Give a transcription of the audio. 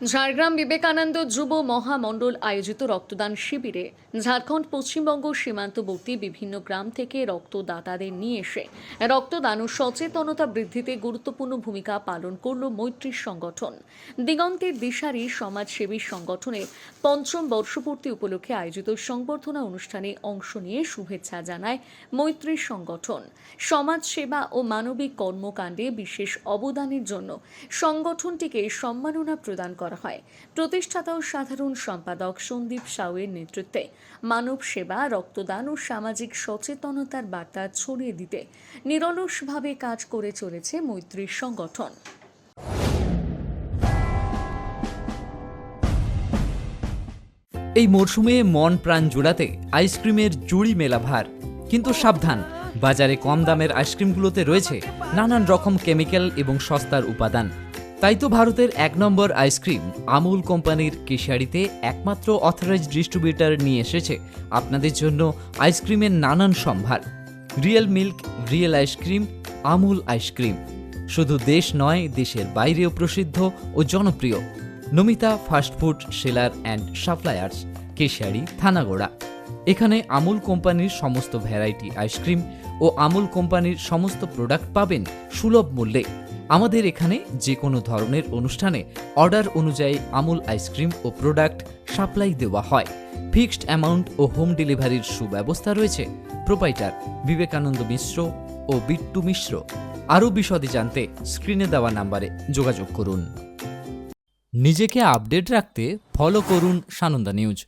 ঝাড়গ্রাম বিবেকানন্দ যুব মহামণ্ডল আয়োজিত রক্তদান শিবিরে ঝাড়খণ্ড পশ্চিমবঙ্গ সীমান্তবর্তী বিভিন্ন গ্রাম থেকে রক্তদাতাদের নিয়ে এসে রক্তদান ও সচেতনতা বৃদ্ধিতে গুরুত্বপূর্ণ ভূমিকা পালন করল মৈত্রী সংগঠন। দিগন্তের দিশারি সমাজসেবী সংগঠনের পঞ্চম বর্ষপূর্তি উপলক্ষে আয়োজিত সংবর্ধনা অনুষ্ঠানে অংশ নিয়ে শুভেচ্ছা জানায় মৈত্রী সংগঠন। সমাজসেবা ও মানবিক কর্মকাণ্ডে বিশেষ অবদানের জন্য সংগঠনটিকে সম্মাননা প্রদান করা হয়। প্রতিষ্ঠাতা ও সাধারণ সম্পাদক সন্দীপ সাউয়ের নেতৃত্বে মানব সেবা, রক্তদান ও সামাজিক সচেতনতার বার্তা ছড়িয়ে দিতে নিরলসভাবে কাজ করে চলেছে মৈত্রী সংগঠন। এই মরশুমে মন প্রাণ জোড়াতে আইসক্রিমের জুড়ি মেলা ভার। কিন্তু সাবধান, বাজারে কম দামের আইসক্রিমগুলোতে রয়েছে নানান রকম কেমিক্যাল এবং সস্তার উপাদান। তাই তো ভারতের ১ নম্বর আইসক্রিম আমুল কোম্পানির কেশিয়াড়িতে একমাত্র অথরাইজড ডিস্ট্রিবিউটর নিয়ে এসেছে আপনাদের জন্য আইসক্রিমের নানান সম্ভার। Real milk, real ice cream, Amul ice cream শুধু দেশ নয়, দেশের বাইরেও প্রসিদ্ধ ও জনপ্রিয়। Namita fast food seller and suppliers, Keshiari, Thanagora. এখানে আমুল কোম্পানির সমস্ত ভ্যারাইটি আইসক্রিম ও আমুল কোম্পানির সমস্ত প্রোডাক্ট পাবেন সুলভ মূল্যে। আমাদের এখানে যে কোনো ধরনের অনুষ্ঠানে অর্ডার অনুযায়ী আমুল আইসক্রিম ও প্রোডাক্ট সাপ্লাই দেওয়া হয়। ফিক্সড অ্যামাউন্ট ও হোম ডেলিভারির সুব্যবস্থা রয়েছে। প্রোপাইটার বিবেকানন্দ মিশ্র ও বিট্টু মিশ্র। আরও বিশদে জানতে স্ক্রিনে দেওয়া নাম্বারে যোগাযোগ করুন। নিজেকে আপডেট রাখতে ফলো করুন সানন্দা নিউজ।